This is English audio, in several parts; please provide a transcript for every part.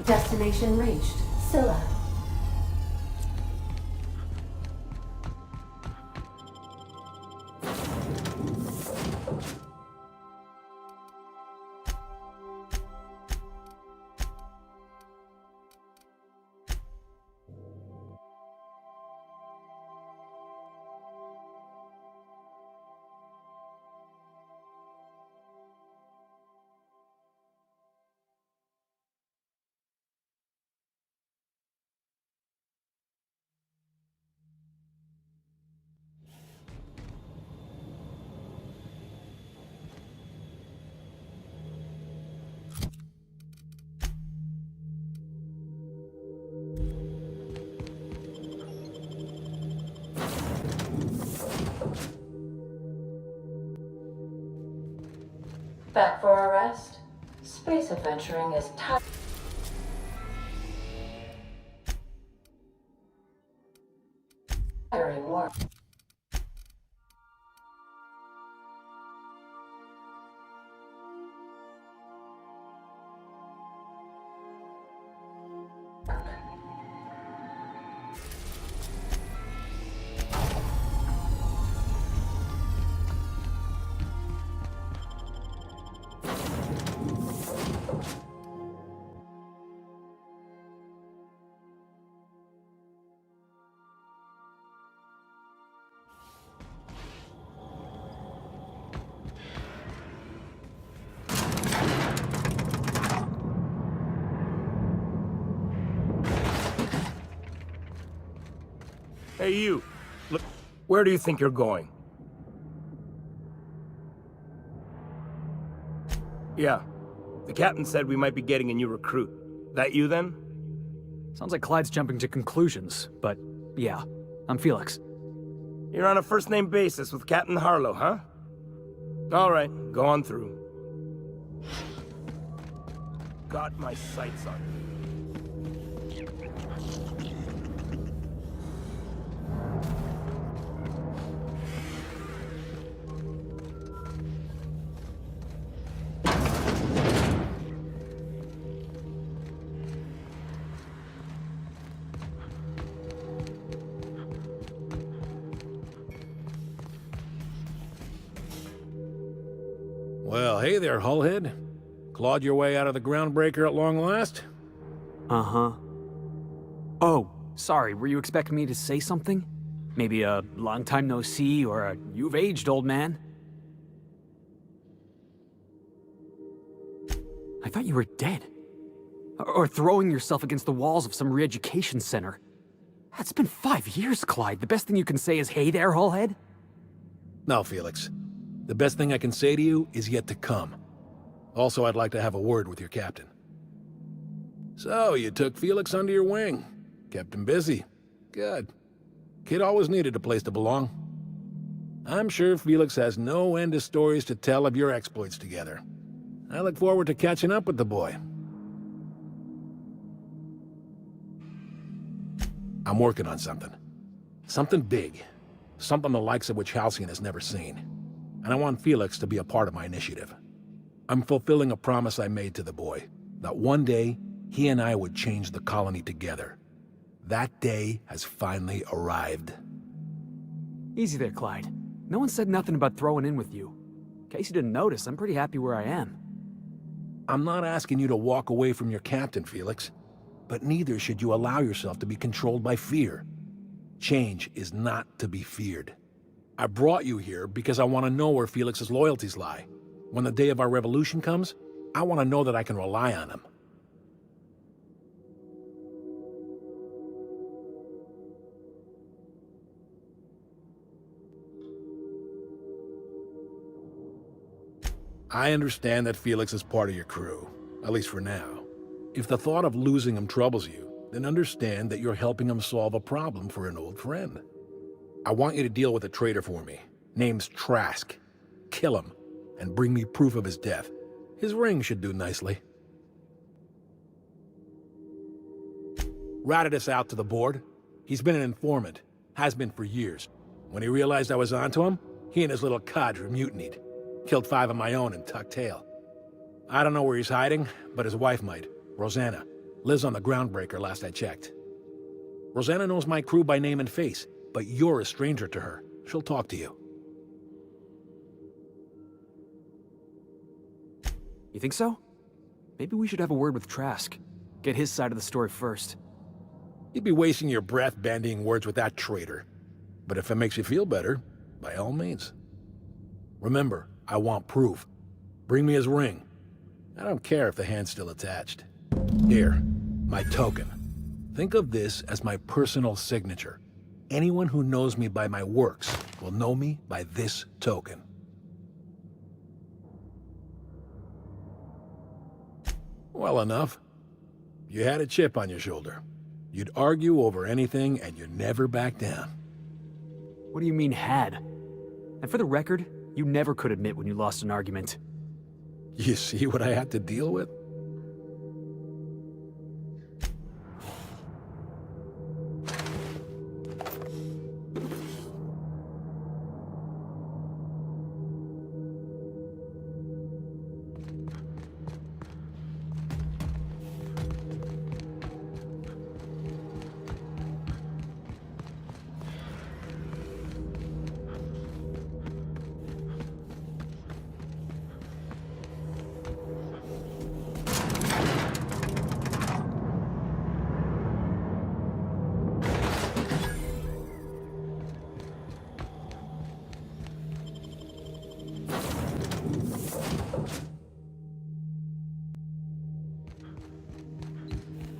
Destination reached. Scylla. Back for a rest? Space adventuring is tiring work. Hey, you. Look, where do you think you're going? Yeah. The captain said we might be getting a new recruit. That you, then? Sounds like Clyde's jumping to conclusions, but yeah, I'm Felix. You're on a first-name basis with Captain Harlow, huh? All right, go on through. Got my sights on you. Well, hey there, Hullhead. Clawed your way out of the groundbreaker at long last? Uh-huh. Oh, sorry, were you expecting me to say something? Maybe a long time no see, or a you've aged, old man? I thought you were dead. Or throwing yourself against the walls of some re-education center. It's been 5 years, Clyde. The best thing you can say is, hey there, Hullhead? No, Felix. The best thing I can say to you is yet to come. Also, I'd like to have a word with your captain. So, you took Felix under your wing. Kept him busy. Good. Kid always needed a place to belong. I'm sure Felix has no end of stories to tell of your exploits together. I look forward to catching up with the boy. I'm working on something. Something big. Something the likes of which Halcyon has never seen. And I want Felix to be a part of my initiative. I'm fulfilling a promise I made to the boy, that one day, he and I would change the colony together. That day has finally arrived. Easy there, Clyde. No one said nothing about throwing in with you. In case you didn't notice, I'm pretty happy where I am. I'm not asking you to walk away from your captain, Felix. But neither should you allow yourself to be controlled by fear. Change is not to be feared. I brought you here because I want to know where Felix's loyalties lie. When the day of our revolution comes, I want to know that I can rely on him. I understand that Felix is part of your crew, at least for now. If the thought of losing him troubles you, then understand that you're helping him solve a problem for an old friend. I want you to deal with a traitor for me. Name's Trask. Kill him, and bring me proof of his death. His ring should do nicely. Ratted us out to the board. He's been an informant. Has been for years. When he realized I was onto him, he and his little cadre mutinied. Killed 5 of my own and tucked tail. I don't know where he's hiding, but his wife might. Rosanna. Liz on the groundbreaker last I checked. Rosanna knows my crew by name and face, but you're a stranger to her. She'll talk to you. You think so? Maybe we should have a word with Trask. Get his side of the story first. You'd be wasting your breath bandying words with that traitor. But if it makes you feel better, by all means. Remember, I want proof. Bring me his ring. I don't care if the hand's still attached. Here, my token. Think of this as my personal signature. Anyone who knows me by my works will know me by this token. Well enough. You had a chip on your shoulder. You'd argue over anything and you never back down. What do you mean, had? And for the record, you never could admit when you lost an argument. You see what I had to deal with?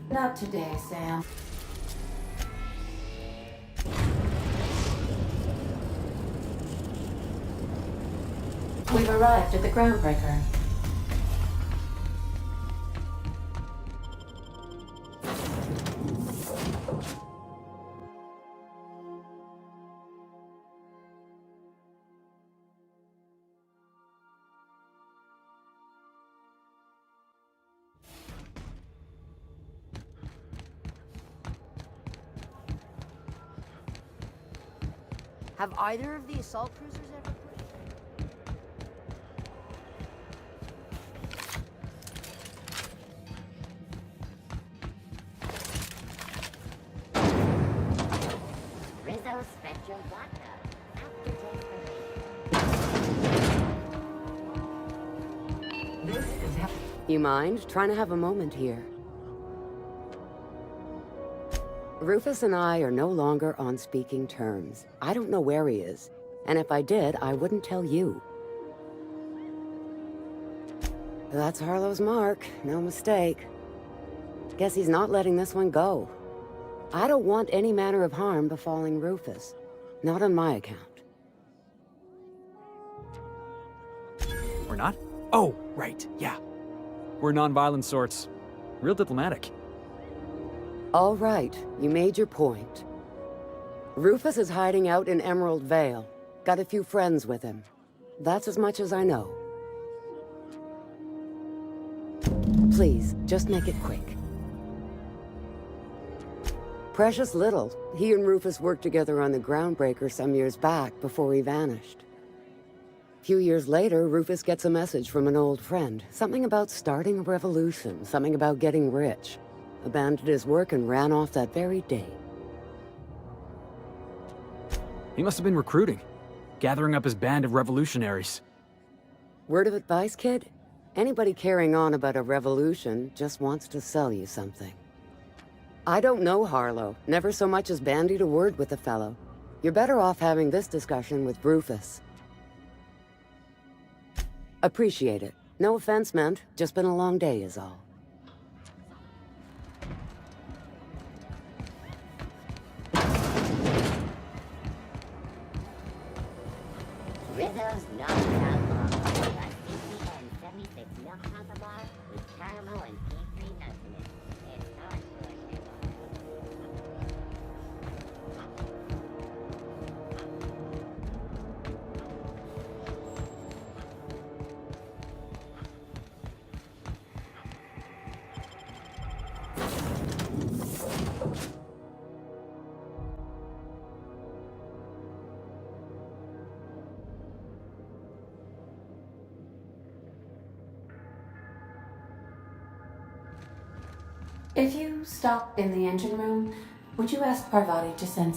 Not today, Sam. We've arrived at the groundbreaker. Have either of the assault cruisers ever pushed? Rizzo Spectrum Vodka. You mind trying to have a moment here? Rufus and I are no longer on speaking terms. I don't know where he is, and if I did, I wouldn't tell you. That's Harlow's mark, no mistake. Guess he's not letting this one go. I don't want any manner of harm befalling Rufus. Not on my account. We're not? Oh, right, yeah. We're non-violent sorts. Real diplomatic. All right, you made your point. Rufus is hiding out in Emerald Vale. Got a few friends with him. That's as much as I know. Please, just make it quick. Precious little. He and Rufus worked together on the Groundbreaker some years back before he vanished. A few years later, Rufus gets a message from an old friend. Something about starting a revolution, something about getting rich. Abandoned his work and ran off that very day. He must have been recruiting, gathering up his band of revolutionaries. Word of advice, kid? Anybody carrying on about a revolution just wants to sell you something. I don't know Harlow, never so much as bandied a word with the fellow. You're better off having this discussion with Rufus. Appreciate it. No offense meant, just been a long day is all. Rizzo's not that long. A CCN 76 milk chocolate bar with caramel and pea cream nuts in it. It's not good. If you stop in the engine room, would you ask Parvati to send...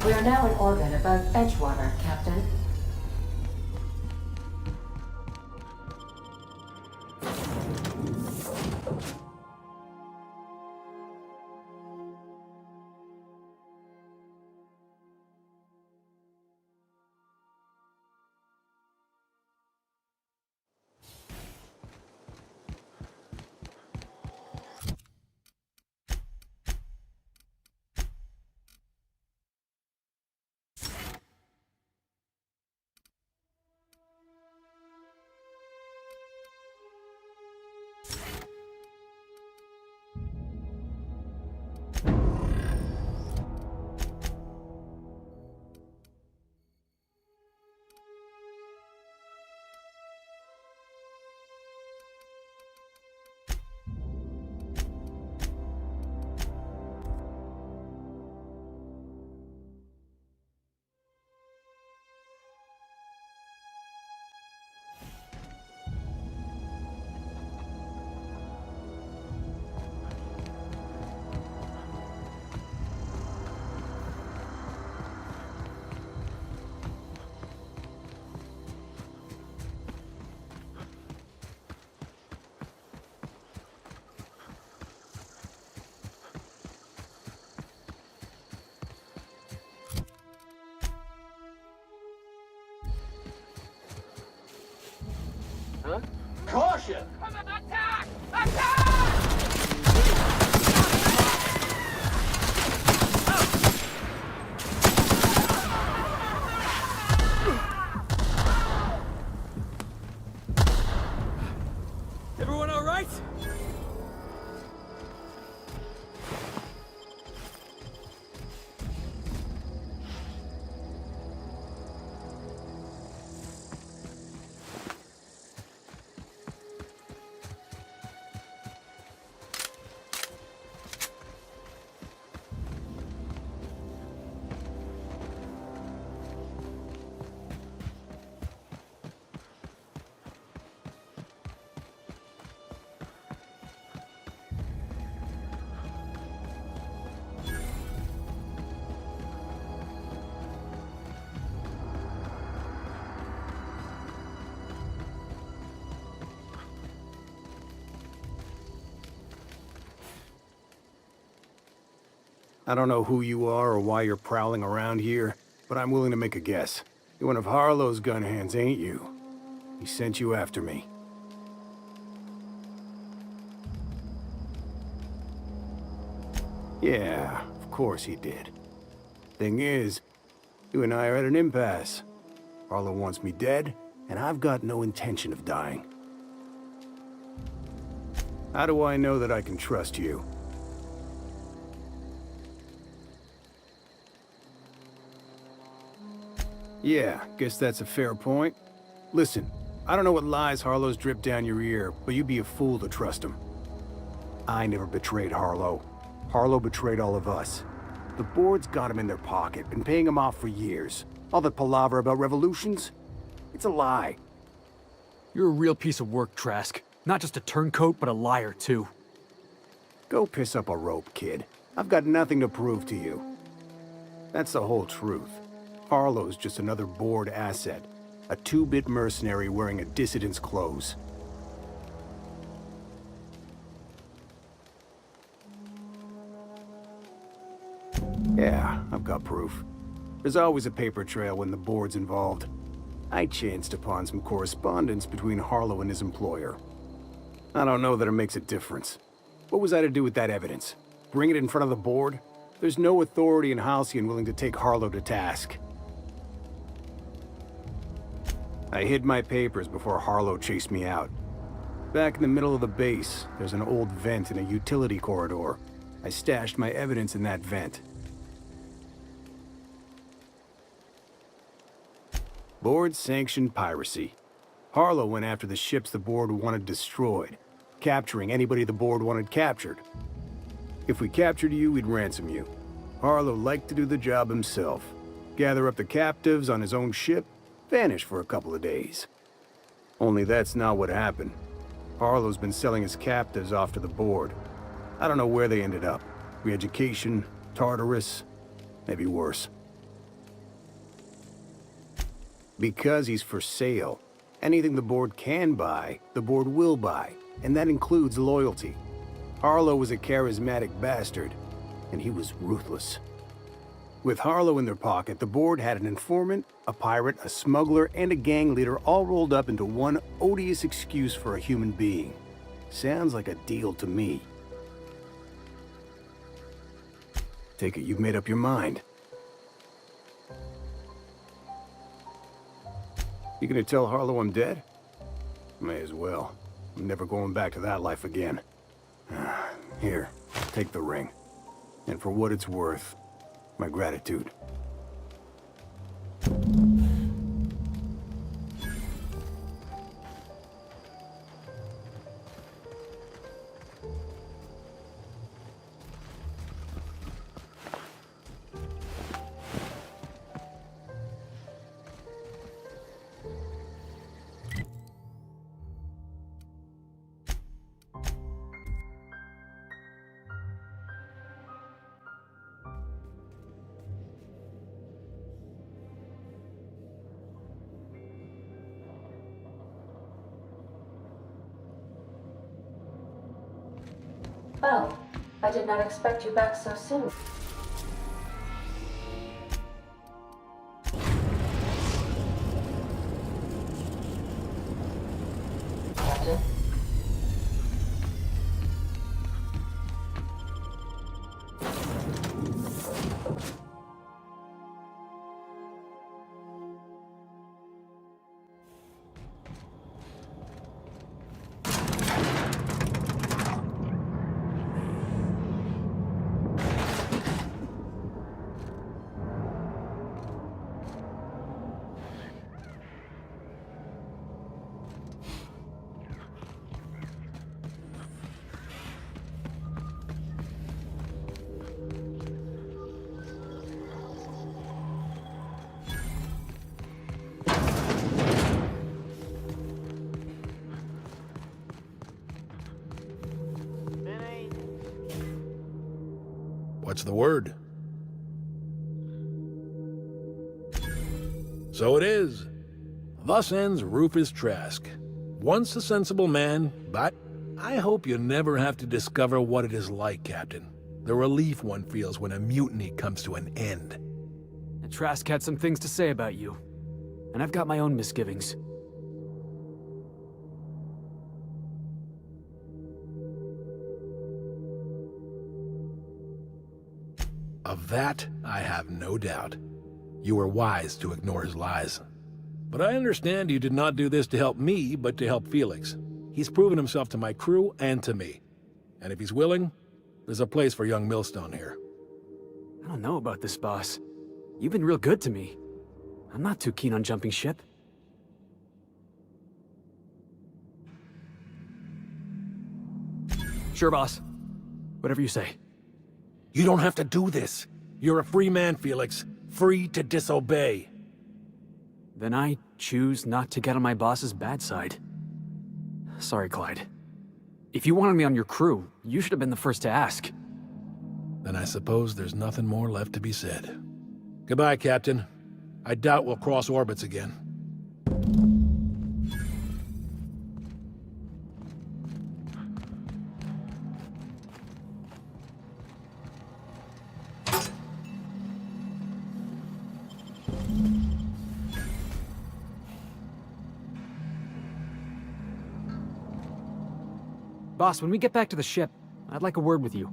We are now in orbit above Edgewater, Captain. Caution! Everyone all right? I don't know who you are or why you're prowling around here, but I'm willing to make a guess. You're one of Harlow's gun hands, ain't you? He sent you after me. Yeah, of course he did. Thing is, you and I are at an impasse. Harlow wants me dead, and I've got no intention of dying. How do I know that I can trust you? Yeah, guess that's a fair point. Listen, I don't know what lies Harlow's dripped down your ear, but you'd be a fool to trust him. I never betrayed Harlow. Harlow betrayed all of us. The board's got him in their pocket, been paying him off for years. All that palaver about revolutions? It's a lie. You're a real piece of work, Trask. Not just a turncoat, but a liar, too. Go piss up a rope, kid. I've got nothing to prove to you. That's the whole truth. Harlow's just another board asset. A two-bit mercenary wearing a dissident's clothes. Yeah, I've got proof. There's always a paper trail when the board's involved. I chanced upon some correspondence between Harlow and his employer. I don't know that it makes a difference. What was I to do with that evidence? Bring it in front of the board? There's no authority in Halcyon willing to take Harlow to task. I hid my papers before Harlow chased me out. Back in the middle of the base, there's an old vent in a utility corridor. I stashed my evidence in that vent. Board-sanctioned piracy. Harlow went after the ships the board wanted destroyed, capturing anybody the board wanted captured. If we captured you, we'd ransom you. Harlow liked to do the job himself. Gather up the captives on his own ship, vanish for a couple of days. Only that's not what happened. Harlow's been selling his captives off to the board. I don't know where they ended up. Re-education, Tartarus, maybe worse. Because he's for sale, anything the board can buy, the board will buy, and that includes loyalty. Harlow was a charismatic bastard, and he was ruthless. With Harlow in their pocket, the board had an informant, a pirate, a smuggler, and a gang leader all rolled up into one odious excuse for a human being. Sounds like a deal to me. Take it you've made up your mind. You gonna tell Harlow I'm dead? May as well. I'm never going back to that life again. Here, take the ring. And for what it's worth, my gratitude. Well, I did not expect you back so soon. Captain? What's the word? So it is. Thus ends Rufus Trask. Once a sensible man, but I hope you never have to discover what it is like, Captain. The relief one feels when a mutiny comes to an end. And Trask had some things to say about you. And I've got my own misgivings. Of that, I have no doubt. You were wise to ignore his lies. But I understand you did not do this to help me, but to help Felix. He's proven himself to my crew and to me. And if he's willing, there's a place for young Millstone here. I don't know about this, boss. You've been real good to me. I'm not too keen on jumping ship. Sure, boss. Whatever you say. You don't have to do this. You're a free man, Felix. Free to disobey. Then I choose not to get on my boss's bad side. Sorry, Clyde. If you wanted me on your crew, you should have been the first to ask. Then I suppose there's nothing more left to be said. Goodbye, Captain. I doubt we'll cross orbits again. Boss, when we get back to the ship, I'd like a word with you.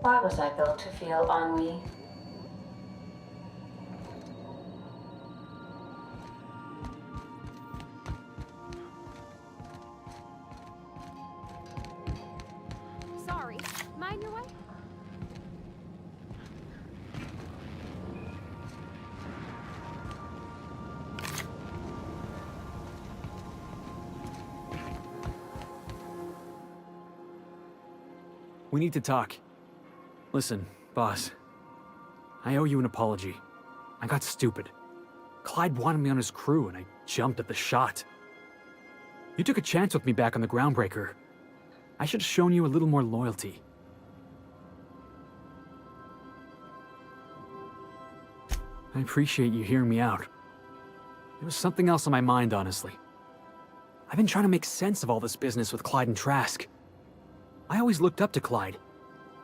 Why was I built to feel ennui? Sorry. Mind your way? We need to talk. Listen, boss. I owe you an apology. I got stupid. Clyde wanted me on his crew, and I jumped at the shot. You took a chance with me back on the Groundbreaker. I should have shown you a little more loyalty. I appreciate you hearing me out. There was something else on my mind, honestly. I've been trying to make sense of all this business with Clyde and Trask. I always looked up to Clyde.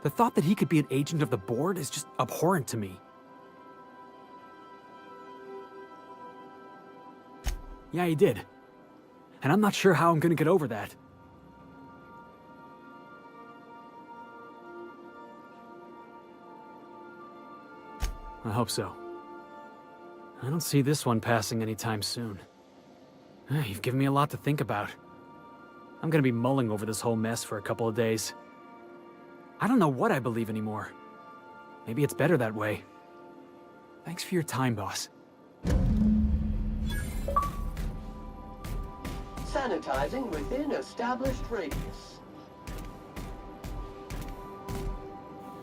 The thought that he could be an agent of the board is just abhorrent to me. Yeah, he did. And I'm not sure how I'm gonna get over that. I hope so. I don't see this one passing anytime soon. You've given me a lot to think about. I'm gonna be mulling over this whole mess for a couple of days. I don't know what I believe anymore. Maybe it's better that way. Thanks for your time, boss. Sanitizing within established radius.